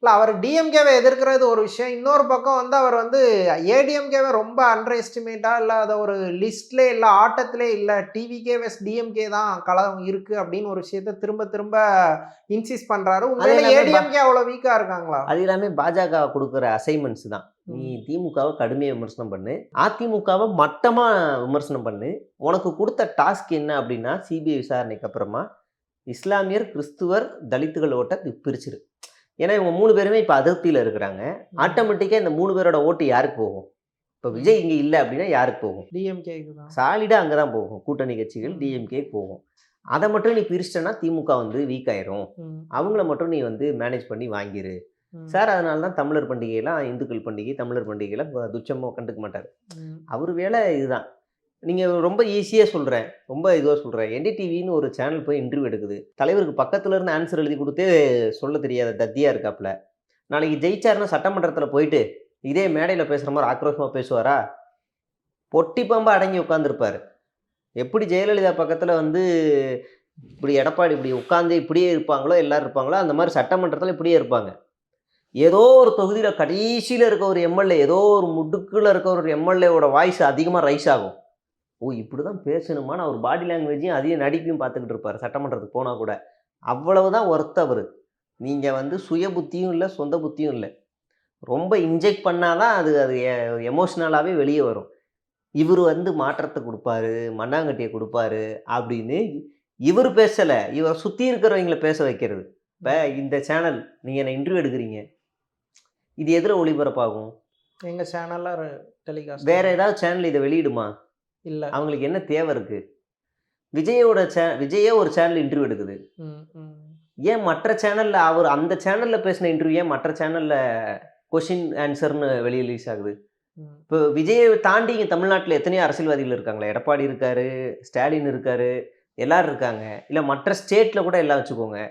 இல்ல அவர் டிஎம்கேவை எதிர்க்கிறது ஒரு விஷயம். இன்னொரு பக்கம் வந்து அவர் வந்து ஏடிஎம்கேவை ரொம்ப அண்டர் எஸ்டிமேட்டா இல்ல அத ஒரு லிஸ்ட்லே இல்ல, ஆட்டத்திலே இல்ல. டிவிகே வெஸ் டிஎம்கே தான் களம் இருக்கு அப்படின்னு ஒரு விஷயத்த திரும்ப திரும்ப இன்சிஸ்ட் பண்றாரு. அது உண்மையில எல்லாமே ஏடிஎம்கே அவ்வளவு வீக்கா இருக்காங்களா? அது எல்லாமே பாஜக குடுக்குற அசைன்மென்ட்ஸ் தான். நீ ம். திமுகவ கடுமையா விமர்சனம் பண்ணு. அதிமுகவ மட்டமா விமர்சனம் பண்ணு. உனக்கு குடுத்த டாஸ்க் என்ன அப்டின்னா, சிபிஐ விசாரணைக்கு அப்புறமா இஸ்லாமியர், கிறிஸ்துவர், தலித்துகள் ஓட்ட பிரிச்சிரு. ஏன்னா, இவங்க 3 பேருமே இப்ப அதிருப்தியில இருக்கிறாங்க. ஆட்டோமேட்டிக்கா இந்த 3 பேரோட ஓட்டு யாருக்கு போகும்? இப்ப விஜய் இங்க இல்ல அப்டின்னா யாருக்கு போகும்? டிஎம்கேக்கு தான். சாலிடா அங்க தான் போகும். கூட்டணி கட்சிகள் டிஎம்கே போகும். அத மட்டும் நீ பிரிச்சிட்டன்னா திமுக வந்து வீக் ஆயிரும். ம். அவங்கள மட்டும் நீ வந்து மேனேஜ் பண்ணி வாங்கிரு. ம். சார் அதனால தான் தமிழர் பண்டிகைலாம் இந்துக்கள் பண்டிகை, தமிழர் பண்டிகைலாம் துச்சமா கண்டுக்க மாட்டாரு. ம். அவரு வேலை இதுதான். நீங்க ரொம்ப ஈஸியா சொல்றேன். ரொம்ப இதுவா சொல்றேன். என்டிடிவின்னு ஒரு சேனல் போய் இன்டர்வியூ எடுக்குது. தலைவருக்கு பக்கத்துல இருந்து ஆன்சர் எழுதி குடுத்தே சொல்லத் தெரியாத தத்தியா இருக்காப்ல. நாளைக்கு ஜெயிச்சாருன்னா சட்டமன்றத்துல போயிட்டு, இதே மேடையில பேசுற மாரி ஆக்ரோஷமா பேசுவாரா? பொட்டி பாம்பா அடங்கி உட்கார்ந்திருப்பாரு. எப்படி ஜெயலலிதா பக்கத்துல வந்து இப்படி எடப்பாடி இப்படி உட்கார்ந்து இப்படியே இருப்பாங்களோ, எல்லாரும் இருப்பாங்களோ, அந்த மாரி சட்டமன்றத்துல இப்படியே இருப்பாங்க. ஏதோ ஒரு தொகுதியில கடைசியில இருக்க ஒரு எம்எல்ஏ, ஏதோ ஒரு முடுக்குல இருக்க ஒரு எம்எல்ஏவோட வாய்ஸ் அதிகமா ரைஸ் ஆகும். ஓ! இப்படிதான் பேசணுமான்னு அவர் பாடி லாங்குவேஜையும் அதையும் நடிப்பையும் பார்த்துக்கிட்டு இருப்பாரு. சட்டமன்றத்துக்கு போனா கூட. அவ்வளவுதான் ஒர்த் அவரு. நீங்க வந்து சுய புத்தியும் இல்ல, சொந்த புத்தியும் இல்ல. ரொம்ப இன்ஜெக்ட் பண்ணா தான் அது அது எமோஷனலாவே வெளிய வரும். இவரு வந்து மாற்றத்த குடுப்பாரு, மண்ணாங்கட்டிய குடுப்பாரு அப்படின்னு இவரு பேசல. இவர சுத்தி இருக்கிறவங்கள பேச வைக்கிறது. இப்ப இந்த சேனல் நீங்க என்ன இன்டர்வியூ எடுக்குறீங்க. இது எதுல ஒளிபரப்பாகும்? எங்க சேனல்ல டெலிகாஸ்ட் வேற ஏதாவது சேனல் இத வெளியிடுமா? இல்ல. அவங்களுக்கு என்ன தேவ இருக்கு? விஜயே ஒரு சேனல் இன்டர்வியூ எடுக்குது. ம். ம். ஏன் மற்ற சேனல்ல அவரு அந்த சேனல்ல பேசின இன்டர்வியூ ஏன் மற்ற சேனல்ல கொஸ்டின் ஆன்சர்ன்னு வெளிய ரிலீஸ் ஆகுது? ம். இப்போ விஜய தாண்டி இங்க தமிழ்நாட்டுல எத்தனையோ அரசியல்வாதிகள் இருக்காங்களே. எடப்பாடி இருக்காரு, ஸ்டாலின் இருக்காரு, எல்லாரும் இருக்காங்க. இல்ல மற்ற ஸ்டேட்ல கூட எல்லாம் வச்சுக்கோங்க.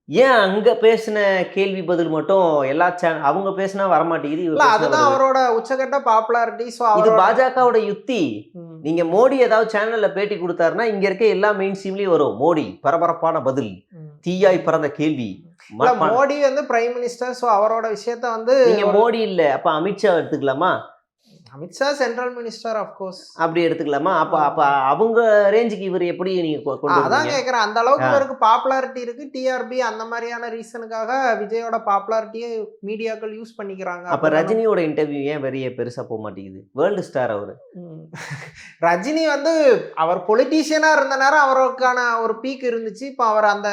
ஏன் அங்க பேசின கேள்வி பதில் மட்டும் எல்லா அவங்க பேசினா வரமாட்டேங்குது, இல்ல இவர் பேசினா அதுதான் வருது. அவரோட உச்சகட்ட பாப்புலாரிட்டி. ஸோ இது அவரோட பாஜகவோட யுக்தி. ம். நீங்க மோடி ஏதாவது சேனல்ல பேட்டி குடுத்தாருன்னா, இங்க இருக்க எல்லா மெயின் ஸ்ட்ரீம்லயும் வரும். மோடி பரபரப்பான பதில், ம். தீயாய் பறந்த கேள்வி. இல்ல மோடி வந்து பிரைம் மினிஸ்டர். ஸோ அவரோட விஷயத்த வந்து நீங்க மோடி இல்ல, அப்ப அமித்ஷா எடுத்துக்கலாமா? Amit Shah central minister of course. அப்படி எடுத்துக்கலாமா? அப்ப அப்ப அவங்க ரேஞ்சுக்கு இவரு எப்படி நீங்க கொண்டு அதான் வருவீங்க? கேட்கிறேன். அந்த அளவுக்கு ஆ. இவருக்கு பாப்புலாரிட்டி இருக்கு. டிஆர்பி அந்த மாரியான ரீசனுக்காக விஜயோட பாப்புலாரிட்டிய மீடியாக்கள் யூஸ் பண்ணிக்கிறாங்க. அப்ப அப்படிதான? ரஜினியோட இன்டர்வியூ ஏன் பெருசா போ மாட்டேங்குது? வேர்ல்டு ஸ்டார் அவரு. ம். ரஜினி வந்து அவர் பொலிட்டீஷியனா இருந்த நேரம் அவருக்கான ஒரு பீக் இருந்துச்சு. இப்ப அவர் அந்த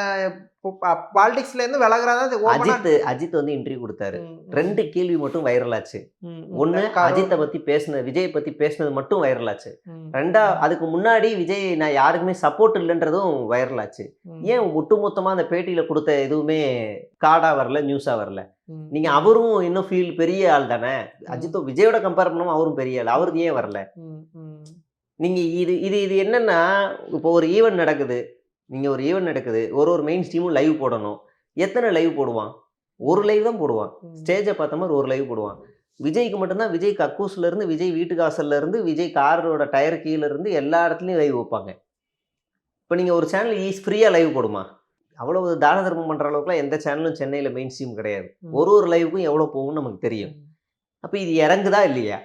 பாலிடிக்ஸ்ல இருந்து விலகுறதா ஓப்பனா. அஜித் வந்து இன்டர்வியூ குடுத்தாரு. ம். 2 கேள்வி மட்டும் வைரல் ஆச்சு. ம். ஒண்ணு கரூர். அஜித்த பத்தி பேசுனது, விஜய் பத்தி பேசுனது மட்டும் வைரல் ஆச்சு. ம். அதுக்கு முன்னாடி விஜய் நான் யாருக்குமே சப்போர்ட் இல்லன்றதும் வைரல் ஆச்சு. ம். ஏன் ஒட்டுமொத்தமா அந்த பேட்டியில குடுத்த எதுவுமே கார்டா வரல, நியூஸா வரல? ம். நீங்க அவரும் இன்னும் பெரிய ஆள் தானே. அஜித்தும் விஜயோட கம்பேர் பண்ணும்போது அவரும் பெரிய ஆள். அவருக்கு ஏன் வரல? ம். ம். நீங்க இது இது இது என்னன்னா, இப்போ ஒரு ஈவென்ட் நடக்குது. ஒரு மெயின் ஸ்ட்ரீமும் லைவ் போடணும். எத்தன லைவ் போடுவான்? ஒரு லைவ் தான் போடுவான். ஸ்டேஜ பார்த்த மாரி ஒரு லைவ் போடுவான். விஜய்க்கு மட்டும் தான் விஜய் கக்கூஸ்ல இருந்து, விஜய் வீட்டு வாசல்ல இருந்து, விஜய் காரோட டயர் கீழ இருந்து எல்லா இடத்துலயும் லைவ் வைப்பாங்க. இப்ப நீங்க ஒரு சேனல் ஃப்ரீயா லைவ் போடுமா? அவ்வளவு தான தர்மம் பண்ற அளவுக்குலாம் எந்த சேனலும் சென்னையில மெயின் ஸ்ட்ரீம் கிடையாது. ஒரு லைவுக்கும் எவ்வளோ போகும்னு நமக்கு தெரியும். அப்ப இது இறங்குதா இல்லையா?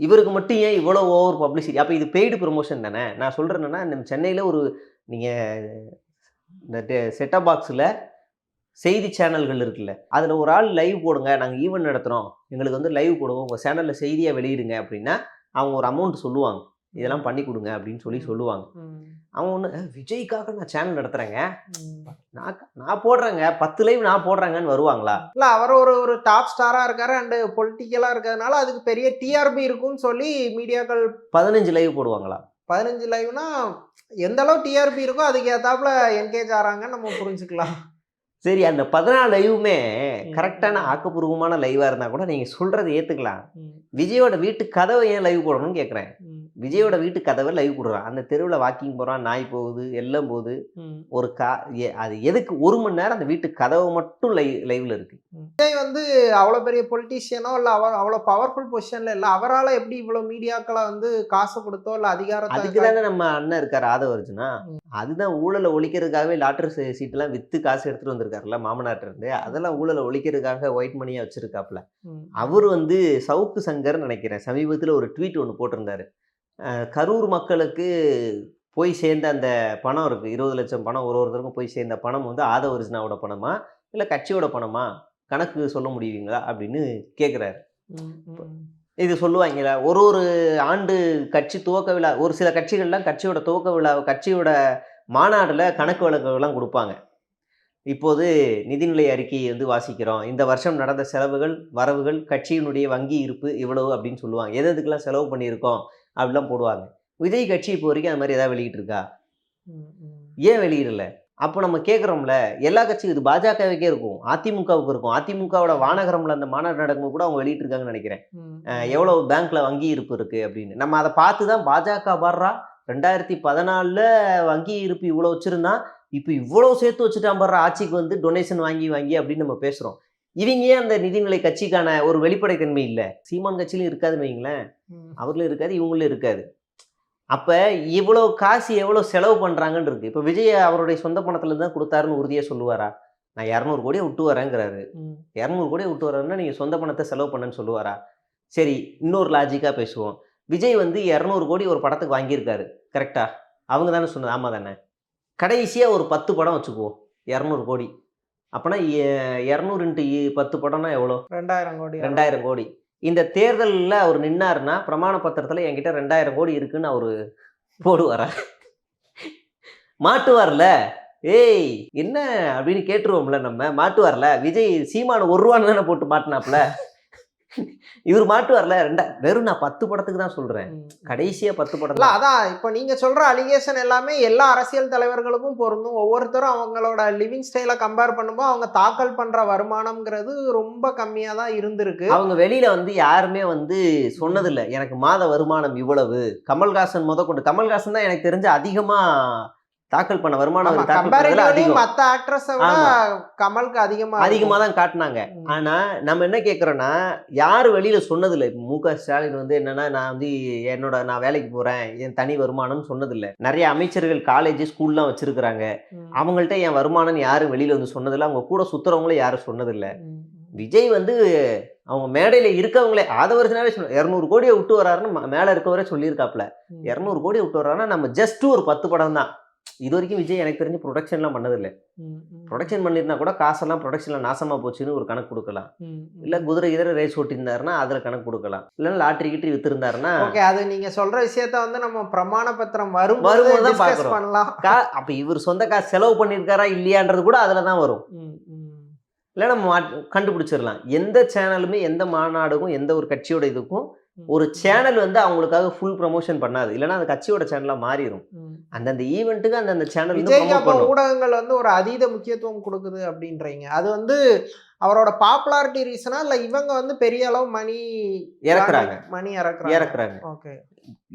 இவருக்கு மட்டும் ஏன் இவ்வளோ ஓவர் பப்ளிசிட்டி? அப்ப இது பெய்டு ப்ரமோஷன் தானே. நான் சொல்றேன் என்னன்னா, நம்ம சென்னையில நீங்க இந்த செட் டாப் பாக்ஸ்ல செய்தி சேனல்கள் இருக்குல்ல. அதுல ஒரு ஆள் லைவ் போடுங்க. நாங்க ஈவென்ட் நடத்துறோம். எங்களுக்கு வந்து லைவ் போடுவோம். உங்க சேனல்ல செய்தியா வெளியிடுங்க அப்படின்னா, அவங்க ஒரு அமௌண்ட் சொல்லுவாங்க. இதெல்லாம் பண்ணி குடுங்க அப்படின்னு சொல்லுவாங்க. அவன் ஒண்ணு விஜய்க்காக நான் சேனல் நடத்துறேங்க. நான் போடுறேங்க. 10 லைவ் நான் போடுறேங்கன்னு வருவாங்களா? இல்ல அவர் ஒரு டாப் ஸ்டாரா இருக்காரு அண்ட் பொலிட்டிக்கலா இருக்கிறதுனால அதுக்கு பெரிய டிஆர்பி இருக்கும்னு சொல்லி மீடியாக்கள் 15 லைவ் போடுவாங்களா? 15 லைவ்னா எந்த அளவு டிஆர்பி இருக்கோ அதுக்கு ஏத்தாப்புல என்கேஜ் ஆறாங்கன்னு நம்ம புரிஞ்சுக்கலாம். சரி, அந்த 14 லைவுமே கரெக்டான ஆக்கப்பூர்வமான லைவா இருந்தா கூட நீங்க சொல்றத ஏத்துக்கலாம். விஜயோட வீட்டு கதவை ஏன் லைவ் போடணும்னு கேட்கிறேன். விஜயோட வீட்டு கதவை லைவ் போடுறான். அந்த தெருவுல வாக்கிங் போறான், நாய் போகுது, எல்லாம் போகுது. ஒரு அது எதுக்கு 1 மணி நேரம் அந்த வீட்டு கதவு மட்டும் லைவ்ல இருக்கு. விஜய் வந்து அவ்வளவு பெரிய பொலிட்டீஷியனோ இல்ல அவர் அவ்வளவு பவர்ஃபுல் பொசிஷன்ல இல்ல. அவரால எப்படி இவ்வளவு மீடியாக்களை வந்து காசு கொடுத்தோ இல்ல அதிகாரத்தை அதுக்கு தானே நம்ம அண்ணன் இருக்காரு ஆதவ அர்ஜுனா. அதுதான் ஊழலை ஒழிக்கிறதுக்காகவே லாட்டரி சீட்டெல்லாம் வித்து காசு எடுத்துட்டு வந்திருக்காருல்ல மாமனார்ட்ட இருந்து. அதெல்லாம் ஊழலை ஒழிக்கிறதுக்காக ஒயிட் மணியாக வச்சுருக்காப்புல. ம். அவர் வந்து சவுக்கு சங்கர் நினைக்கிறேன் சமீபத்தில் ஒரு ட்வீட் ஒன்று போட்டிருந்தாரு. கரூர் மக்களுக்கு போய் சேர்ந்த அந்த பணம் இருக்குது, 20 லட்சம் பணம் ஒருத்தருக்கும் போய் சேர்ந்த பணம் வந்து ஆதவ அர்ஜுனாவோட பணமா இல்லை கட்சியோட பணமா கணக்கு சொல்ல முடியுங்களா அப்படின்னு கேட்குறாரு. ம். ம். இது சொல்லுவாங்களா? ஒரு ஒரு ஆண்டு கட்சி துவக்க விழா ஒரு சில கட்சிகள்லாம் கட்சியோட துவக்க விழா கட்சியோட மாநாடுல கணக்கு வழக்குகள்லாம் கொடுப்பாங்க. இப்போது நிதிநிலை அறிக்கையை வந்து வாசிக்கிறோம். இந்த வருஷம் நடந்த செலவுகள், வரவுகள், கட்சியினுடைய வங்கி இருப்பு இவ்வளவு அப்படின்னு சொல்லுவாங்க. எது எதுக்கெல்லாம் செலவு பண்ணியிருக்கோம் அப்படிலாம் போடுவாங்க. விஜய் கட்சி இப்போ வரைக்கும் அது மாதிரி ஏதாவது வெளியிட்டிருக்கா? ம். ம். ஏன் வெளியிடல? அப்போ நம்ம கேட்குறோம்ல, எல்லா கட்சியும் இது பாஜகவுக்கே இருக்கும், அதிமுகவுக்கு இருக்கும். அதிமுகவோட வானகரம்ல அந்த மாநாடு நடக்கும்போது கூட அவங்க வெளியிட்டிருக்காங்கன்னு நினைக்கிறேன். ம். எவ்வளவு பேங்க்ல வங்கி இருப்பு இருக்கு அப்படின்னு. நம்ம அதை பார்த்து தான் பாஜக பாடுறா 2014ல வங்கி இருப்பு இவ்வளோ வச்சிருந்தான், இப்போ இவ்வளோ சேர்த்து வச்சுட்டான் பாடுறா ஆட்சிக்கு வந்து டொனேஷன் வாங்கி வாங்கி அப்படின்னு நம்ம பேசுகிறோம். இவங்க ஏன் அந்த நிதிநிலை கட்சிக்கான ஒரு வெளிப்படைத்தன்மை இல்லை? சீமான் கட்சியிலும் இருக்காதுன்னு வைங்களேன், ம். அவர்களும் இருக்காது, இவங்களும் இருக்காது. அப்போ இவ்வளோ காசு எவ்வளோ செலவு பண்ணுறாங்கன்னு இருக்கு. இப்போ விஜய் அவருடைய சொந்த பணத்துல தான் கொடுத்தாருன்னு உறுதியாக சொல்லுவாரா? நான் 200 கோடியை விட்டு வரேங்கிறாரு. ம். 200 கோடியை விட்டு வர்றாருன்னா நீங்கள் சொந்த பணத்தை செலவு பண்ணேன்னு சொல்லுவாரா? சரி, இன்னொரு லாஜிக்காக பேசுவோம். விஜய் வந்து 200 கோடி ஒரு படத்துக்கு வாங்கியிருக்காரு, கரெக்டா? அவங்க தானே சொன்னது, ஆமாம் தானே? கடைசியாக ஒரு 10 படம் வச்சுக்குவோம், 200 கோடி. அப்போனா 200 இன்ட்டு 10 படம்னா எவ்வளோ? 2000 கோடி. 2000 கோடி. இந்த தேர்தலில் அவர் நின்னாருன்னா பிரமாண பத்திரத்தில் என்கிட்ட 2000 கோடி இருக்குன்னு அவர் போடுவாரா? மாட்டுவார்ல. ஏய் என்ன அப்படின்னு கேட்டுருவோம்ல, நம்ம மாட்டுவார்ல. விஜய் சீமான 1 ரூபான்னு தானே போட்டு மாட்டினாப்ல. இவர் மாட்டுவார்ல. வெறும் நான் 10 படத்துக்கு தான் சொல்றேன், ம். கடைசியா 10 படம் இல்ல தான். அதான் இப்ப நீங்க சொல்ற அலிகேஷன் எல்லாமே எல்லா அரசியல் தலைவர்களுக்கும் பொருந்தும். ஒவ்வொருத்தரும் அவங்களோட லிவிங் ஸ்டைலை கம்பேர் பண்ணும்போது அவங்க தாக்கல் பண்ற வருமானம்ங்கிறது ரொம்ப கம்மியா தான் இருந்திருக்கு. அவங்க வெளியில வந்து யாருமே வந்து சொன்னதில்லை எனக்கு மாத வருமானம் இவ்வளவு. கமல்ஹாசன் முதற்கொண்டு, கமல்ஹாசன் தான் எனக்கு தெரிஞ்ச அதிகமா தாக்கல் பண்ண வருமானம் ஆமா, அவர் தாக்கல் பண்ணதுல கம்பேரிட்டிவ்லி அதிகம். மத்த ஆக்ட்ரஸை விட ஆமா, கமலுக்கு அதிகமா அதிகமா இருக்கும். தான் காட்டினாங்க. ம். ஆனா நம்ம என்ன கேட்குறோன்னா, யாரும் வெளியில சொன்னதில்லை. இப்ப மு.க. ஸ்டாலின் வந்து என்னன்னா, நான் வந்து நான் வேலைக்கு போறேன், என் தனி வருமானம்னு சொன்னதில்லை. நிறைய அமைச்சர்கள் காலேஜ் ஸ்கூல்லாம் வச்சிருக்கிறாங்க, ம். அவங்கள்ட்ட என் வருமானம்னு யாரும் வெளியில வந்து சொன்னதில்லை. அவங்க கூட சுத்துறவங்களும் யாரும் சொன்னதில்லை. ம். விஜய் வந்து அவங்க மேடையில இருக்கவங்களே ஆதவர்ஜனாவே 200 கோடியை விட்டு வர்றாருன்னு மேல இருக்கவரே சொல்லியிருக்காப்ல. ம். 200 கோடியை விட்டு வர்றாருன்னா நம்ம ஜஸ்ட் ஒரு 10 படம் தான். இது வரைக்கும் விஜய் எனக்கு தெரிஞ்சு ப்ரொடக்ஷன்லாம் பண்ணதில்லை. ம். ம். ப்ரொடக்ஷன் பண்ணியிருந்தா கூட காசெல்லாம் ப்ரொடக்ஷனில் நாசமாக போச்சுன்னு ஒரு கணக்கு கொடுக்கலாம். ம். இல்லை குதிரை இதர ரேஸ் ஓட்டியிருந்தாருன்னா அதில் கணக்கு கொடுக்கலாம். இல்லைன்னா லாட்ரி கிட்ரி விற்றுருந்தாருன்னா ஓகே, அது நீங்க சொல்ற விஷயத்த வந்து நம்ம பிரமாண பத்திரம் வரும்போது வரும்போது தான் டிஸ்கஸ் பார்க்குறோம். பண்ணலாம். அப்போ இவர் சொந்த காசு செலவு பண்ணியிருக்காரா இல்லையான்றது கூட அதில் தான் வரும். ம். ம். இல்லை நம்ம கண்டுபிடிச்சிடலாம். எந்த சேனலுமே எந்த மாநாடுக்கும் எந்த ஒரு கட்சியோட இதுக்கும் ஒரு சேனல் வந்து அவங்களுக்காக ஃபுல் ப்ரமோஷன் பண்ணாது. இல்லைன்னா அந்த கட்சியோட சேனலாக மாறிடும். ம். அந்தந்த ஈவெண்ட்டுக்கு அந்தந்த சேனல் வந்து விஜய்க்கு ப்ரமோட் அப்போ பண்ணும். ஊடகங்கள் வந்து ஒரு அதீத முக்கியத்துவம் கொடுக்குது அப்படின்றீங்க. அது வந்து அவரோட பாப்புலாரிட்டி ரீசனா இல்ல இவங்க வந்து பெரிய அளவு இறக்குறாங்க. மணி இறக்குறாங்க. ஓகே.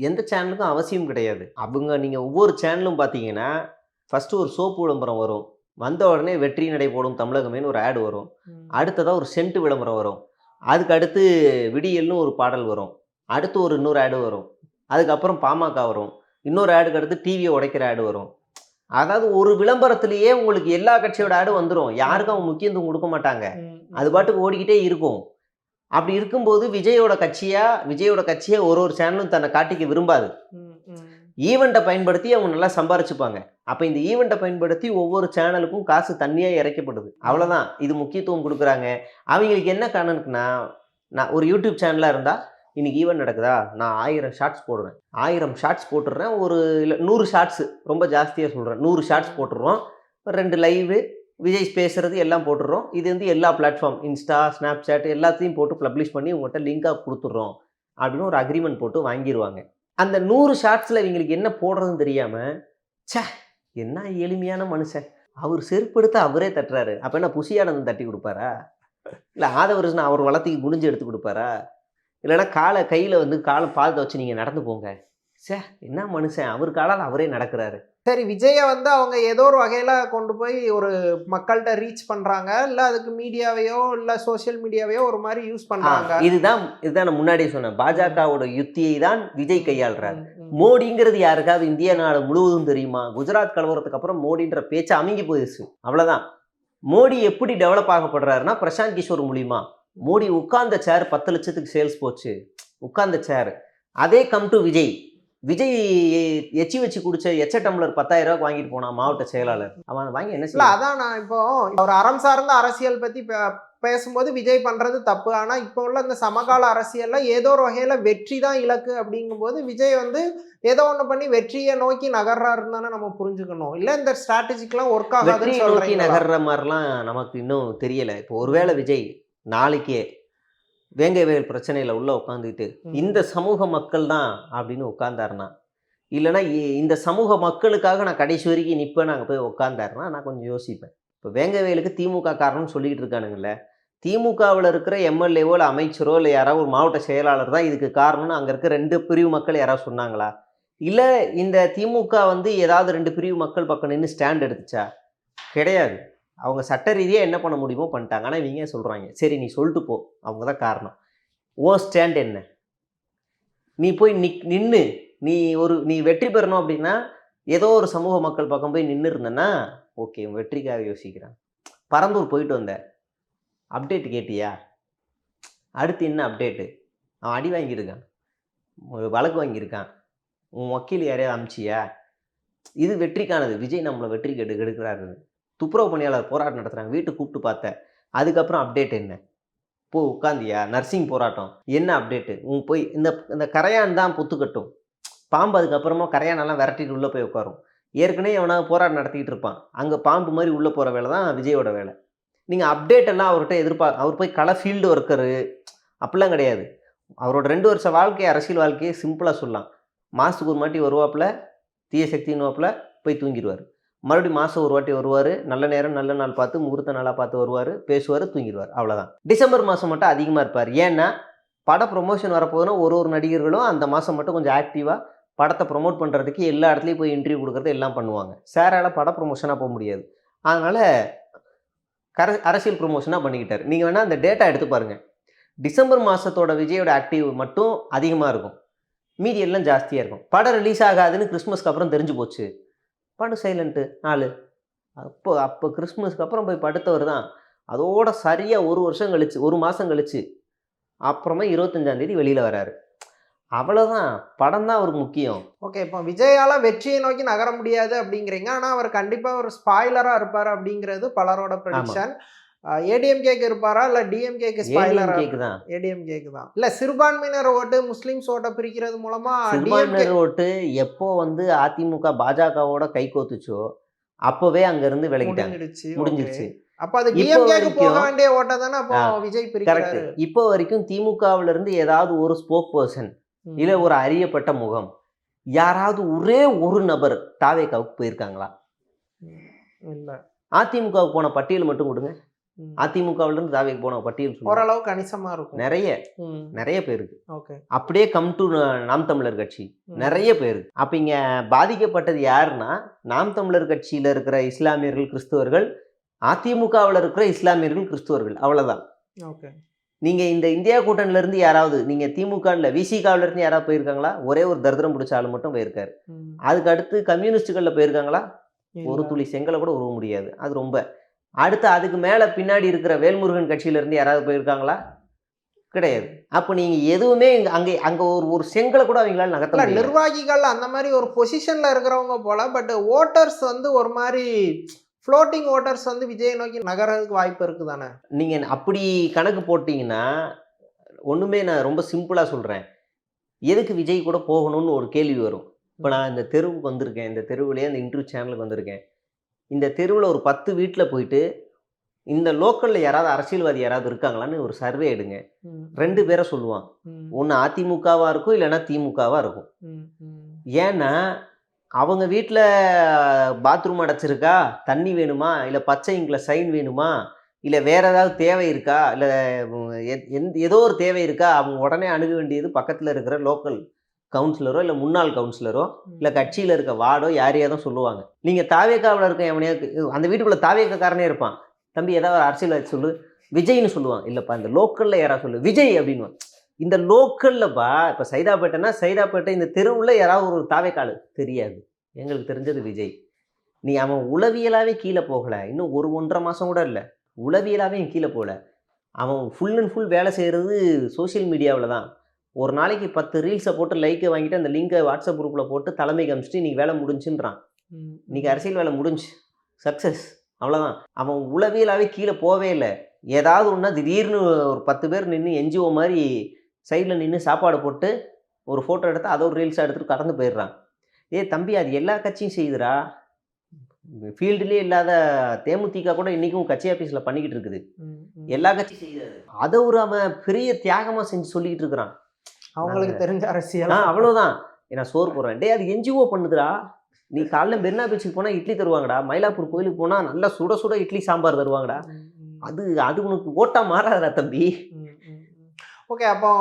எந்த சேனலுக்கும் அவசியம் கிடையாது. அவங்க நீங்கள் ஒவ்வொரு சேனலும் பார்த்தீங்கன்னா ஃபஸ்ட்டு ஒரு சோப்பு விளம்பரம் வரும், வந்த உடனே வெற்றி நடை போடும் தமிழகமேன்னு ஒரு ஆடு வரும், ம். அடுத்ததாக ஒரு சென்ட் விளம்பரம் வரும், அதுக்கு அடுத்து விடியல்னு ஒரு பாடல் வரும், அடுத்து ஒரு இன்னொரு ஆடு வரும், அதுக்கப்புறம் பாமக வரும், இன்னொரு ஆடுக்கு அடுத்து டிவியை உடைக்கிற ஆடு வரும். அதாவது ஒரு விளம்பரத்திலேயே உங்களுக்கு எல்லா கட்சியோட ஆடு வந்துடும். யாருக்கும் அவங்க முக்கியத்துவம் கொடுக்க மாட்டாங்க, ம். அது பாட்டுக்கு ஓடிக்கிட்டே இருக்கும். அப்படி இருக்கும்போது விஜயோட கட்சியை ஒரு சேனலும் தன்னை காட்டிக்க விரும்பாது. ம். ம். ஈவெண்ட்டை பயன்படுத்தி அவங்க நல்லா சம்பாரிச்சுப்பாங்க. அப்போ இந்த ஈவெண்ட்டை பயன்படுத்தி ஒவ்வொரு சேனலுக்கும் காசு தண்ணியாக இறைக்கப்படுது. அவ்வளோதான், இது முக்கியத்துவம் கொடுக்குறாங்க. அவங்களுக்கு என்ன கணக்குன்னா, நான் ஒரு யூடியூப் சேனலாக இருந்தால் இன்னைக்கு ஈவெண்ட் நடக்குதா, நான் 1000 ஷார்ட்ஸ் போடுறேன், 1000 ஷார்ட்ஸ் போட்டுடுறேன், ஒரு இல்லை 100 ஷார்ட்ஸு, ரொம்ப ஜாஸ்தியாக சொல்கிறேன், 100 ஷார்ட்ஸ் போட்டுடுறோம், 2 லைவு, விஜய் பேசுகிறது எல்லாம் போட்டுடுறோம். இது வந்து எல்லா பிளாட்ஃபார்ம் இன்ஸ்டா, ஸ்னாப்சாட் எல்லாத்தையும் போட்டு பப்ளிஷ் பண்ணி உங்கள்கிட்ட லிங்காக கொடுத்துட்றோம் அப்படின்னு ஒரு அக்ரிமெண்ட் போட்டு வாங்கிடுவாங்க. அந்த 100 ஷார்ட்ஸில் இவங்களுக்கு என்ன போடுறதுன்னு தெரியாமல், சே என்ன எளிமையான மனுஷன், அவர் செருப்படுத்த அவரே தட்டுறாரு, அப்போ என்ன புசியானந்தன் தட்டி கொடுப்பாரா? இல்லை ஆதவர்ஜுனா அவர் வளர்த்திக்கு குனிஞ்சு எடுத்து கொடுப்பாரா? இல்லைன்னா கையில் வந்து பாதத்தை வச்சு நீங்கள் நடந்து போங்க, சே என்ன மனுஷன், அவர் காலால் அவரே நடக்கிறாரு. சரி, விஜய வந்து அவங்க ஏதோ ஒரு வகையில கொண்டு போய் ஒரு மக்கள்கிட்ட ரீச் பண்றாங்க, இல்ல அதுக்கு மீடியாவையோ இல்ல சோசியல் மீடியாவையோ ஒரு மாதிரி யூஸ் பண்றாங்க. இதுதான் நான் முன்னாடியே சொன்னேன். பாஜகவோட யுத்தியை தான் விஜய் கையாளுறாரு. ம். ம். மோடிங்கிறது யாருக்காவது இந்திய நாடு முழுவதும் தெரியுமா? குஜராத் கலவரத்துக்கு அப்புறம் மோடின்ற பேச்சு அமுங்கி போயிடுச்சு, அவ்வளோதான். மோடி எப்படி டெவலப் ஆகப்படுறாருன்னா பிரசாந்த் கிஷோர் மூலியமா. மோடி உட்கார்ந்த சேர் 10 லட்சத்துக்கு சேல்ஸ் போச்சு. உட்கார்ந்த சேர். அதே கம் டு விஜய். விஜய் எச்சி வச்சு குடிச்ச எச்ச டம்ளர் 10,000 ரூபாய்க்கு வாங்கிட்டு போனான் மாவட்ட செயலாளர். அவன் வாங்கி என்ன இல்ல செய்ய? அதான் நான் இப்போ ஒரு அறம் சார்ந்த அரசியல் பத்தி பேசும்போது விஜய் பண்றது தப்பு. ஆனா இப்போ உள்ள இந்த சமகால அரசியல்ல ஏதோ ஒரு வகையில வெற்றி தான் இலக்கு அப்படிங்கும்போது விஜய் வந்து ஏதோ ஒண்ணு பண்ணி வெற்றியை நோக்கி நகர்றாருன்னு தானே நம்ம புரிஞ்சுக்கணும். இல்ல இந்த ஸ்ட்ராட்டஜிக்கெல்லாம் ஒர்க் வெற்றியை ஆகாதுன்னு நோக்கி சொல்றீங்களா? நகர்ற மாதிரிலாம் நமக்கு இன்னும் தெரியல. இப்போ ஒருவேளை விஜய் நாளைக்கே வேங்கை வயல் பிரச்சனையில உள்ள உட்காந்துக்கிட்டு இந்த சமூக மக்கள் தான் அப்படின்னு உட்கார்ந்தாருன்னா, இல்லைன்னா இந்த சமூக மக்களுக்காக நான் கடைசி வரைக்கும் நிற்பேன் அங்கே போய் உட்கார்ந்தாருன்னா நான் கொஞ்சம் யோசிப்பேன். இப்போ வேங்கை வயலுக்கு திமுக காரணம்னு சொல்லிக்கிட்டு இருக்கானுங்கல்ல, திமுகவில் இருக்கிற எம்எல்ஏவோ இல்லை அமைச்சரோ இல்லை யாராவது ஒரு மாவட்ட செயலாளர் தான் இதுக்கு காரணம்னு அங்கே இருக்க 2 பிரிவு மக்கள் யாராவது சொன்னாங்களா? இல்லை இந்த திமுக வந்து ஏதாவது 2 பிரிவு மக்கள் பக்கம் நின்று ஸ்டாண்ட் எடுத்துச்சா? கிடையாது. அவங்க சட்ட ரீதியாக என்ன பண்ண முடியுமோ பண்ணிட்டாங்க. ஆனால் இவங்க சொல்கிறாங்க, சரி நீ சொல்லிட்டு போ, அவங்க தான் காரணம். ஓ ஸ்டாண்ட் என்ன? நீ போய் நின்று நீ வெற்றி பெறணும் அப்படின்னா ஏதோ ஒரு சமூக மக்கள் பக்கம் போய் நின்று இருந்தேன்னா ஓகே வெற்றிக்காக யோசிக்கிறான். பரந்தூர் போயிட்டு வந்த அப்டேட் கேட்டியா? அடுத்து என்ன அப்டேட்டு? அவன் அடி வாங்கியிருக்கான், வழக்கு வாங்கியிருக்கான், உன் வக்கீல் யாரையாவது அமிச்சியா? இது வெற்றிக்கானது. விஜய் நம்மளை வெற்றி கெடுக்கிறாரு. துப்புரவு பணியாளர் போராட்டம் நடத்துகிறாங்க, வீட்டுக்கு கூப்பிட்டு பார்த்தேன். அதுக்கப்புறம் அப்டேட் என்ன? போ உட்காந்தியா? நர்சிங் போராட்டம் என்ன அப்டேட்டு? உன் போய் இந்த கரையான் தான் புத்துக்கட்டும். பாம்பு அதுக்கப்புறமா கரையானெல்லாம் விரட்டிட்டு உள்ளே போய் உட்காரும். ஏற்கனவே அவனாவது போராட்டம் நடத்திக்கிட்டு இருப்பான். அங்கே பாம்பு மாதிரி உள்ளே போகிற வேலை தான் விஜயோட வேலை. நீங்கள் அப்டேட் எல்லாம் அவர்கிட்ட அவர் போய் கள ஃபீல்டு ஒர்க்கரு அப்படிலாம் கிடையாது. அவரோட 2 வருஷ வாழ்க்கை அரசியல் வாழ்க்கையை சிம்பிளாக சொல்லலாம். மாதத்துக்கு ஒரு வாட்டி வருவாப்பில், தீய சக்தின்னுவாப்பில், போய் தூங்கிடுவார். மறுபடியும் மாதம் ஒரு வாட்டி வருவார், நல்ல நேரம் நல்ல நாள் பார்த்து முகூர்த்த நாளாக பார்த்து வருவார், பேசுவார், தூங்கிடுவார். அவ்வளோதான். டிசம்பர் மாதம் மட்டும் அதிகமாக இருப்பார். ஏன்னா பட ப்ரொமோஷன் வரப்போதுன்னா ஒரு நடிகர்களும் அந்த மாதம் மட்டும் கொஞ்சம் ஆக்டிவாக படத்தை ப்ரொமோட் பண்ணுறதுக்கு எல்லா இடத்துலையும் போய் இன்டர்வியூ கொடுக்குறது எல்லாம் பண்ணுவாங்க. சாரால் பட ப்ரொமோஷனாக போக முடியாது. அதனால் அரசியல் ப்ரொமோஷனாக பண்ணிக்கிட்டார். நீங்கள் வேணால் அந்த டேட்டா எடுத்து பாருங்கள். டிசம்பர் மாதத்தோட விஜயோட ஆக்டிவ் மட்டும் அதிகமாக இருக்கும், மீதி எல்லாம் ஜாஸ்தியாக இருக்கும். படம் ரிலீஸ் ஆகாதுன்னு கிறிஸ்மஸ்க்கு அப்புறம் தெரிஞ்சு போச்சு, படம் சைலண்ட்டு 4. அப்போ கிறிஸ்மஸ்க்கு அப்புறம் போய் படுத்தவர் தான் அதோட சரியாக 1 வருஷம் கழிச்சு, 1 மாதம் கழிச்சு அப்புறமா 25ஆம் தேதி வெளியில் வராரு. அவ்வளோதான். படம் தான் அவருக்கு முக்கியம். ஓகே, இப்போ விஜயால வெற்றியை நோக்கி நகர முடியாது அப்படிங்கிறீங்க. ஆனால் அவர் கண்டிப்பாக ஒரு ஸ்பாய்லராக இருப்பார் அப்படிங்கிறது பலரோட ப்ரெடிக்ஷன். ஏடிஎம்கேக்கு இருப்பாரா இல்லை டிஎம்கேக்கு ஸ்பாய்லரா? தான். ஏடிஎம்கேக்கு தான். இல்லை சிறுபான்மையினர் ஓட்டு முஸ்லீம்ஸ் ஓட்டை பிரிக்கிறது மூலமா சிறுபான்மையினர் ஓட்டு எப்போ வந்து அதிமுக பாஜகவோட கை கோத்துச்சோ அப்போவே அங்கேருந்து விலகிட்டாங்க, முடிஞ்சிருச்சு. அப்போ அது டிஎம்கேக்கு போக வேண்டிய ஓட்டை தானே அப்போ விஜய் பிரிக்கிறாரு. கரெக்ட். இப்போ வரைக்கும் திமுகவுல இருந்து ஏதாவது ஒரு ஸ்போக் பர்சன் இல்லை ஒரு அறியப்பட்ட முகம் யாராவது ஒரே ஒரு நபர் தாவேகாவுக்கு போயிருக்காங்களா? இல்லை. அதிமுகவுக்கு போன பட்டியல் மட்டும் கொடுங்க. அதிமுகவுல இருந்து தாவேக்கு போன பட்டியல் ஓரளவு கணிசமா இருக்கும். நிறைய பேருக்கு. அப்படியே கம் டு நாம் தமிழர் கட்சி நிறைய பேருக்கு. அப்ப இங்க பாதிக்கப்பட்டது யாருன்னா நாம் தமிழர் கட்சியில இருக்கிற இஸ்லாமியர்கள், கிறிஸ்துவர்கள், அதிமுகவில் இருக்கிற இஸ்லாமியர்கள், கிறிஸ்துவர்கள், அவ்வளவுதான். நீங்க இந்த இந்தியா கூட்டணில இருந்து யாராவது, நீங்க திமுக விசிகாவில இருந்து யாராவது போயிருக்காங்களா? ஒரே ஒரு தரித்திரம் பிடிச்ச ஆளு மட்டும் போயிருக்காரு. அதுக்கு அடுத்து கம்யூனிஸ்டுகள்ல போயிருக்காங்களா? ஒரு துளி செங்கலை கூட உருவ முடியாது. அது ரொம்ப அடுத்து. அதுக்கு மேல பின்னாடி இருக்கிற வேல்முருகன் கட்சியில இருந்து யாராவது போயிருக்காங்களா? கிடையாது. அப்ப நீங்க எதுவுமே அங்க ஒரு செங்கலை கூட அவங்களால நகர்த்த முடியல. நிர்வாகிகள் அந்த மாதிரி ஒரு பொசிஷன்ல இருக்கிறவங்க போல. பட் ஓட்டர்ஸ் வந்து ஒரு மாதிரி ஃப்ளோட்டிங் ஓட்டர்ஸ் வந்து விஜய் நோக்கி நகரதுக்கு வாய்ப்பு இருக்குது தானே? நீங்கள் அப்படி கணக்கு போட்டிங்கன்னா ஒன்றுமே, நான் ரொம்ப சிம்பிளாக சொல்கிறேன். எதுக்கு விஜய் கூட போகணும்னு ஒரு கேள்வி வரும். இப்போ நான் இந்த தெருவுக்கு வந்திருக்கேன், இந்த தெருவுலேயே அந்த இன்டர்வியூ சேனலுக்கு வந்திருக்கேன். இந்த தெருவில் ஒரு 10 வீட்டில் போயிட்டு இந்த லோக்கலில் யாராவது அரசியல்வாதி யாராவது இருக்காங்களான்னு ஒரு சர்வே எடுங்க. 2 பேரை சொல்லுவான். ஒன்று அதிமுகவாக இருக்கும், இல்லைன்னா திமுகவாக இருக்கும். ஏன்னா அவங்க வீட்டில் பாத்ரூம் அடைச்சிருக்கா, தண்ணி வேணுமா, இல்லை பச்சை இங்கில் சைன் வேணுமா, இல்லை வேறு ஏதாவது தேவை இருக்கா, இல்லை ஏதோ ஒரு தேவை இருக்கா, அவங்க உடனே அணுக வேண்டியது பக்கத்தில் இருக்கிற லோக்கல் கவுன்சிலரோ இல்லை முன்னாள் கவுன்சிலரோ இல்லை கட்சியில் இருக்க வார்டோ யாரையாவது சொல்லுவாங்க. நீங்கள் தாவேக்காவில் இருக்க எவனையாவது அந்த வீட்டுக்குள்ளே தாவேக்காரனே இருப்பான். தம்பி ஏதாவது ஒரு அரசியல்வாதி சொல்லு, விஜய்னு சொல்லுவான். இல்லைப்பா இந்த லோக்கலில் யாராவது சொல்லு, விஜய் அப்படின்வான். இந்த லோக்கல்லப்பா இப்போ சைதாப்பேட்டைன்னா சைதாப்பேட்டை இந்த தெருவில் யாராவது ஒரு தாவேக்கால் தெரியாது. எங்களுக்கு தெரிஞ்சது விஜய். நீ அவன் உளவியலாவே கீழே போகல. இன்னும் 1 மாசம் கூட இல்ல. உளவியலாவே கீழே போகல. அவன் ஃபுல் அண்ட் ஃபுல் வேலை செய்றது சோசியல் மீடியாவுல தான். ஒரு நாளைக்கு 10 ரீல்ஸ போட்டு லைக்க வாங்கிட்டு அந்த லிங்க வாட்ஸ்அப் குரூப்ல போட்டு தலைமைக்கு அனுப்பிச்சுட்டு இன்னைக்கு வேலை முடிஞ்சுன்றான். இன்னைக்கு அரசியல் வேலை முடிஞ்சு. சக்சஸ். அவ்வளோதான். அவன் உளவியலாவே கீழே போவே இல்ல. ஏதாவது ஒண்ணா திடீர்னு ஒரு 10 பேர் நின்னு என்ஜிஓ மாரி சைடுல நின்னு சாப்பாடு போட்டு ஒரு ஃபோட்டோ எடுத்து அத ஒரு ரீல்ஸா எடுத்துட்டு கடந்து போயிடுறான். ஏய் தம்பி அது எல்லா கட்சியும் செய்யுதுடா. ஃபீல்டுலயே இல்லாத தேமுதிக கூட இன்னைக்கும் கட்சி ஆபீஸ்ல பண்ணிக்கிட்டு இருக்குது. எல்லா கட்சியும் செய்யுது. அத ஒரு அவன் பெரிய தியாகமா செஞ்சு சொல்லிக்கிட்டு இருக்கிறான். அவங்களுக்கு தெரிஞ்ச அரசியல். அவ்வளோதான். நான் சோறு போடுறேன். டேய் அது என்ஜிஓ பண்ணுதுடா. நீ காலைல மெரினா பீச்சுக்கு போனா இட்லி தருவாங்கடா. மயிலாப்பூர் கோயிலுக்கு போனா நல்லா சுட சுட இட்லி சாம்பார் தருவாங்கடா. அது உனக்கு ஓட்டா மாறாதடா தம்பி. ஓகே, அப்போ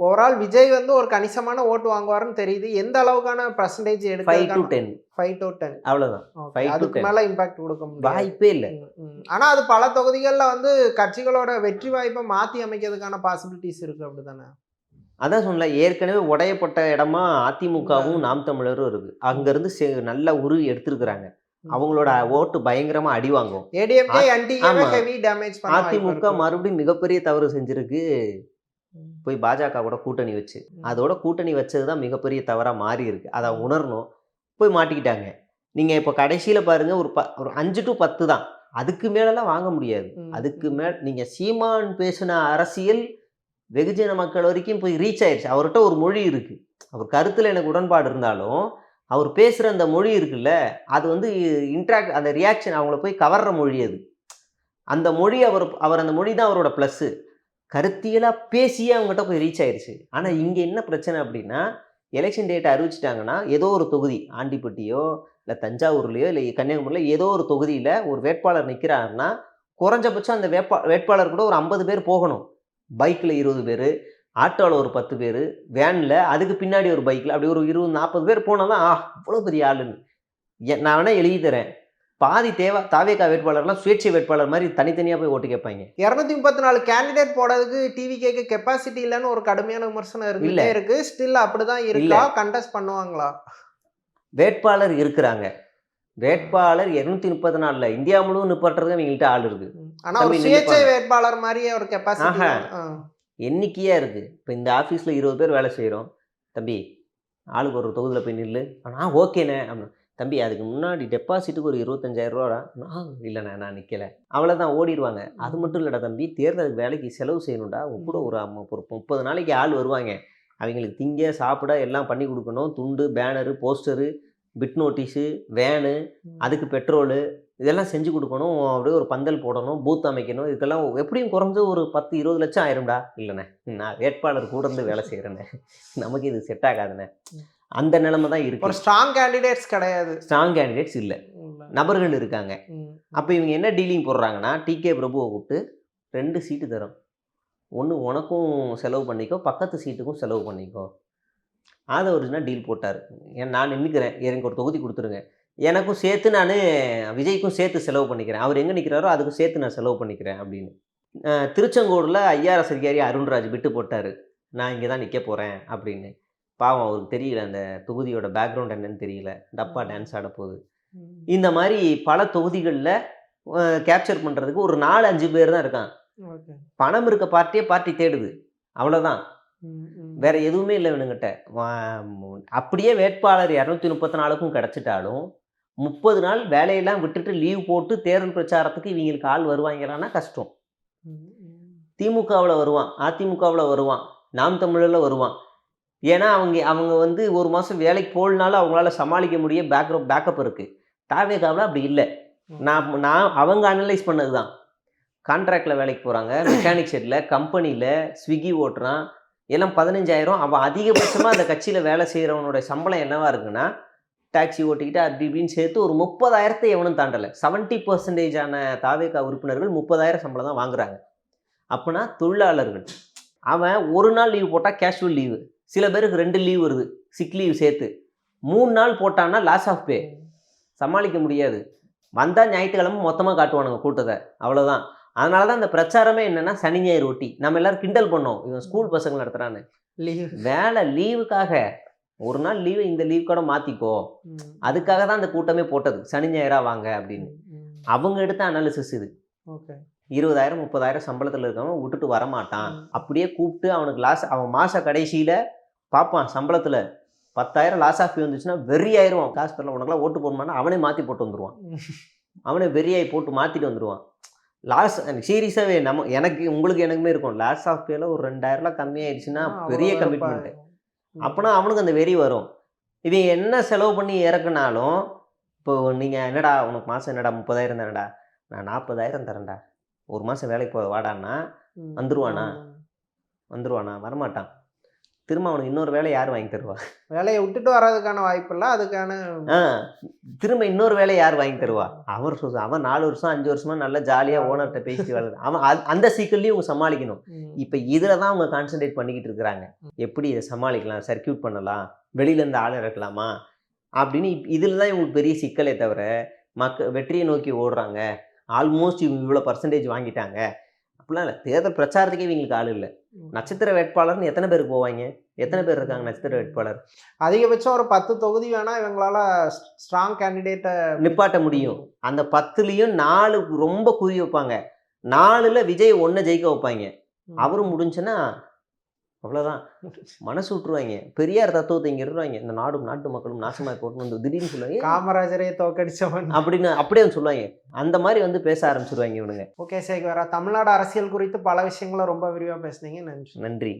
ஓவரால் விஜய் வந்து ஒரு கணிசமான ஓட்டு வாங்குவாருன்னு தெரியுது. எந்த அளவுக்கான பர்சன்டேஜ் 5 to 10. 5 to 10 அவ்வளவுதான். 5 to அதுக்கு 10. மேல இம்பாக்ட் கொடுக்க முடியாது. வாய்ப்பே இல்ல. ஆனா அது பல தொகுதிகள்ல வந்து கட்சிகளோட வெற்றி வாய்ப்பை மாத்தி அமைக்கிறதுக்கான பாசிபிலிட்டிஸ் இருக்கு, அப்படிதானே? அதான் சொன்னல, ஏற்கனவே உடையப்பட்ட இடமா அதிமுகவும் நாம் தமிழரும் இருக்கு. அங்கிருந்து நல்ல உருவி எடுத்திருக்கிறாங்க. அவங்களோட ஓட்டு பயங்கரமா அடி வாங்கும். ஏடிஎம்கே என்டிஏவே ஹெவி டேமேஜ் பண்ண அதிமுக மறுபடியும் மிகப்பெரிய தவறு செஞ்சிருக்கு. போய் பாஜக கூட கூட்டணி வச்சு, அதோட கூட்டணி வச்சதுதான் மிகப்பெரிய தவறா மாறி இருக்கு. அதை உணரணும். போய் மாட்டிக்கிட்டாங்க. நீங்க இப்ப கடைசியில பாருங்க, ஒரு 5 to 10 தான். அதுக்கு மேலெல்லாம் வாங்க முடியாது. அதுக்கு மேல நீங்க சீமான் பேசின அரசியல் வெகுஜன மக்கள் வரைக்கும் போய் ரீச் ஆயிடுச்சு. அவர்கிட்ட ஒரு மொழி இருக்கு. அவர் கருத்துல எனக்கு உடன்பாடு இருந்தாலும் அவர் பேசுற அந்த மொழி இருக்குல்ல, அது வந்து இன்ட்ராக்ட், அந்த ரியாக்ஷன் அவங்கள போய் கவர்ற மொழி அது. அந்த மொழி அவர் அந்த மொழி தான் அவரோட ப்ளஸ்ஸு. கருத்தியலா பேசியே அவங்ககிட்ட போய் ரீச் ஆயிடுச்சு. ஆனா இங்க என்ன பிரச்சனை அப்படின்னா, எலெக்ஷன் டேட் அறிவிச்சிட்டாங்கன்னா ஏதோ ஒரு தொகுதி, ஆண்டிப்பட்டியோ இல்லை தஞ்சாவூர்லையோ இல்லை கன்னியாகுமரியில ஏதோ ஒரு தொகுதியில ஒரு வேட்பாளர் நிற்கிறாருன்னா குறைஞ்சபட்சம் அந்த வேட்பாளர் கூட ஒரு 50 பேர் போகணும். பைக்கில் 20 பேர், ஆட்டோவில் ஒரு 10 பேர், வேனில் அதுக்கு பின்னாடி ஒரு பைக்கில் அப்படி ஒரு 20-40 பேர் போனால் தான் அவ்வளோ பெரிய ஆளுன்னு. நான் வேணால் எழுதி தரேன். பாதி தாவேகா வேட்பாளர்லாம் சுயேட்சை வேட்பாளர் மாதிரி தனித்தனியாக போய் ஓட்டு கேட்பாங்க. 234 கேண்டிடேட் போடுறதுக்கு டிவிகேக்கு கெப்பாசிட்டி இல்லைன்னு ஒரு கடுமையான விமர்சனம் இருக்கு. ஸ்டில் அப்படிதான் இருக்கா? கண்டெஸ்ட் பண்ணுவாங்களா? வேட்பாளர் இருக்கிறாங்க. வேட்பாளர் 234 இந்தியா முழுவதும் நிப்பாட்டுறதுக்கு அவங்கள்ட்ட ஆள் இருக்கு. ஆனா ஒரு சுயேட்சை வேட்பாளர் மாதிரியே ஒரு கெப்பாசிட்டி எண்ணிக்கையா இருக்கு. இப்போ இந்த ஆஃபீஸில் 20 பேர் வேலை செய்கிறோம். தம்பி ஆளுக்கு ஒரு தொகுதியில் போய் நில்லு. ஓகேண்ணே அப்படின்னு. தம்பி அதுக்கு முன்னாடி டெபாசிட்டுக்கு ஒரு 25,000 ரூபாடா. இல்லைண்ணே நான் நிற்கலை. அவ்வளோதான், ஓடிடுவாங்க. அது மட்டும் இல்லைடா தம்பி, தேர்தல் வேலைக்கு செலவு செய்யணும்டா. கூட ஒரு 30 நாளைக்கு ஆள் வருவாங்க. அவங்களுக்கு திங்க சாப்பிட எல்லாம் பண்ணி கொடுக்கணும். துண்டு, banner, poster, bit notice, van, அதுக்கு பெட்ரோலு, இதெல்லாம் செஞ்சு கொடுக்கணும். அப்படியே ஒரு பந்தல் போடணும், பூத் அமைக்கணும். இதுக்கெல்லாம் எப்படியும் குறைஞ்ச ஒரு 10-20 லட்சம் ஆயிரும்டா. இல்லைண்ணே நான் வேட்பாளர் கூட இருந்து வேலை செய்கிறேண்ணே, நமக்கு இது செட் ஆகாதுண்ணே. அந்த நிலைமை தான் இருக்கு. ஒரு ஸ்ட்ராங் கேண்டிடேட்ஸ் கிடையாது. ஸ்ட்ராங் கேண்டிடேட்ஸ் இல்லை, நபர்கள் இருக்காங்க. அப்போ இவங்க என்ன டீலிங் போடுறாங்கன்னா, டிகே பிரபுவை கூப்பிட்டு 2 சீட்டு தரோம். ஒன்று உனக்கும் செலவு பண்ணிக்கோ, பக்கத்து சீட்டுக்கும் செலவு பண்ணிக்கோ. அதை ஒரு டீல் போட்டார். நான் நின்றுக்கிறேன், எனக்கு ஒரு தொகுதி கொடுத்துருங்க, எனக்கும் சேர்த்து நான் விஜய்க்கும் சேர்த்து செலவு பண்ணிக்கிறேன், அவர் எங்கே நிற்கிறாரோ அதுக்கும் சேர்த்து நான் செலவு பண்ணிக்கிறேன் அப்படின்னு. திருச்செங்கோடில் ஐஆர்எஸ் அதிகாரி அருண்ராஜ் விட்டு போட்டார், நான் இங்கே தான் நிற்க போகிறேன் அப்படின்னு. பாவம் அவருக்கு தெரியல, அந்த தொகுதியோட பேக்ரவுண்ட் என்னன்னு தெரியல, டப்பா டான்ஸ் ஆட போகுது. இந்த மாதிரி பல தொகுதிகளில் கேப்சர் பண்ணுறதுக்கு ஒரு 4-5 பேர் தான் இருக்கான். பணம் இருக்க பார்ட்டி தேடுது, அவ்வளோதான், வேற எதுவுமே இல்லை இவனுங்கிட்ட. அப்படியே வேட்பாளர் 234க்கும் கிடச்சிட்டாலும் 30 நாள் வேலையெல்லாம் விட்டுட்டு லீவ் போட்டு தேர்தல் பிரச்சாரத்துக்கு இவங்களுக்கு ஆள் வருவாங்களான்னா கஷ்டம். திமுகவில் வருவான், அதிமுகவில் வருவான், நாம் தமிழில் வருவான். ஏன்னா அவங்க வந்து ஒரு மாதம் வேலைக்கு போகலனாலும் அவங்களால சமாளிக்க முடிய பேக்கப் இருக்குது. தாவேகாவில் அப்படி இல்லை. நான் அவங்க அனலைஸ் பண்ணது தான். கான்ட்ராக்டில் வேலைக்கு போகிறாங்க, மெக்கானிக் ஷெட்டில், கம்பெனியில், ஸ்விக்கி ஓட்டுறான், எல்லாம் 15,000. அவன் அதிகபட்சமாக அந்த கட்சியில் வேலை செய்கிறவனோட சம்பளம் என்னவா இருக்குன்னா, டாக்ஸி ஓட்டிக்கிட்டு அப்படி இப்படின்னு சேர்த்து ஒரு 30,000 எவனும் தாண்டலை. 70% தாவேகா உறுப்பினர்கள் 30,000 சம்பளம் தான் வாங்குறாங்க. அப்படின்னா தொழிலாளர்கள். அவன் ஒரு நாள் லீவு போட்டால் கேஷுவல் லீவு, சில பேருக்கு 2 லீவ் வருது, சிக் லீவ் சேர்த்து 3 நாள் போட்டான்னா லாஸ் ஆஃப் பே, சமாளிக்க முடியாது. வந்தால் ஞாயிற்றுக்கிழமை மொத்தமாக காட்டுவானுங்க கூட்டத்தை, அவ்வளோதான். அதனால தான் இந்த பிரச்சாரமே என்னென்னா சனி ஞாயிறு ஒட்டி நம்ம எல்லோரும் கிண்டல் பண்ணோம், இவன் ஸ்கூல் பசங்க நடத்துகிறான்னு. வேலை லீவுக்காக ஒரு நாள் லீவு இந்த லீவ் கூட மாத்திக்கோ. அதுக்காக தான் அந்த கூட்டமே போட்டது. சனி ஞாயிறா வாங்க அப்படின்னு. அவங்க எடுத்த அனாலிசிஸ் இது. ஓகே. 20,000 30,000 சம்பளத்துல இருக்கவன் விட்டுட்டு வரமாட்டான். அப்படியே கூப்பிட்டு அவனுக்கு லாஸ், அவன் மாச கடைசியில பார்ப்பான் சம்பளத்துல 10,000 லாஸ் ஆஃப் வந்துச்சுன்னா வெறி ஆயிடுவான். காசு தரல உனக்குலாம் ஓட்டு போடணும்னா அவனே மாத்தி போட்டு வந்துருவான். அவனே வெறியாகி போட்டு மாத்திட்டு வந்துருவான். லாஸ் சீரியஸாவே எனக்கு உங்களுக்கும் எனக்குமே இருக்கும். லாஸ் ஆஃப் பேல ஒரு 2,000 கம்மியாயிடுச்சுன்னா பெரிய கமிட்மெண்ட். அப்பனா அவனுக்கு அந்த வெறி வரும். இவன் என்ன செலவு பண்ணி இறக்குனாலும், இப்போ நீங்க என்னடா உனக்கு மாசம் என்னடா 30,000 தானடா, நான் 40,000 தரேன்டா, ஒரு மாசம் வேலைக்கு போக வாடான்னா வந்துருவானா? வரமாட்டான். திரும்ப அவனுக்கு இன்னொரு வேலை யார் வாங்கி தருவா? வேலையை விட்டுட்டு வர்றதுக்கான வாய்ப்பு இல்லை. அதுக்கான திரும்ப இன்னொரு வேலை யார் வாங்கி தருவா? அவன் 4 வருஷம் 5 வருஷமா நல்லா ஜாலியா ஓனர்கிட்ட பேசிட்டு வருது. அவன் அந்த சீக்கிரலையும் இவங்க சமாளிக்கணும். இப்ப இதுல தான் அவங்க கான்சென்ட்ரேட் பண்ணிக்கிட்டு இருக்கிறாங்க. எப்படி இதை சமாளிக்கலாம், சர்க்கியூட் பண்ணலாம், வெளியில இருந்து ஆள் இறக்கலாமா அப்படின்னு. இதுல தான் இவங்களுக்கு பெரிய சிக்கலே தவிர, வெற்றியை நோக்கி ஓடுறாங்க. ஆல்மோஸ்ட் இவங்க இவ்வளோ பர்சன்டேஜ் வாங்கிட்டாங்க அப்படிலாம் இல்லை. தேர்தல் பிரச்சாரத்துக்கே இவங்களுக்கு ஆள் இல்லை. நட்சத்திர வேட்பாளர்னு எத்தனை பேர் போவாங்க? எத்தனை பேர் இருக்காங்க நட்சத்திர வேட்பாளர்? அதிகபட்சம் ஒரு 10 தொகுதி வேணா இவங்களால ஸ்ட்ராங் கேண்டிடேட்டை நிப்பாட்ட முடியும். அந்த 10லயும் 4 ரொம்ப குறி வைப்பாங்க. 4ல் விஜய் 1 ஜெயிக்க வைப்பாங்க. அவரும் முடிஞ்சுன்னா அவ்வளோதான், மனசு விட்டுருவாங்க. பெரியார் தத்துவத்தை இங்கே இருவாங்க. இந்த நாட்டு மக்களும் நாசமாக போட்டு வந்து திடீர்னு சொல்லுவாங்க காமராஜரே தோக்கடிச்சவன் அப்படின்னு அப்படியே சொல்லுவாங்க. அந்த மாதிரி வந்து பேச ஆரம்பிச்சிருவாங்க இவனுங்க. ஓகே சேகரா, தமிழ்நாடு அரசியல் குறித்து பல விஷயங்களை ரொம்ப விரிவாக பேசுனீங்க. நன்றி. நன்றி.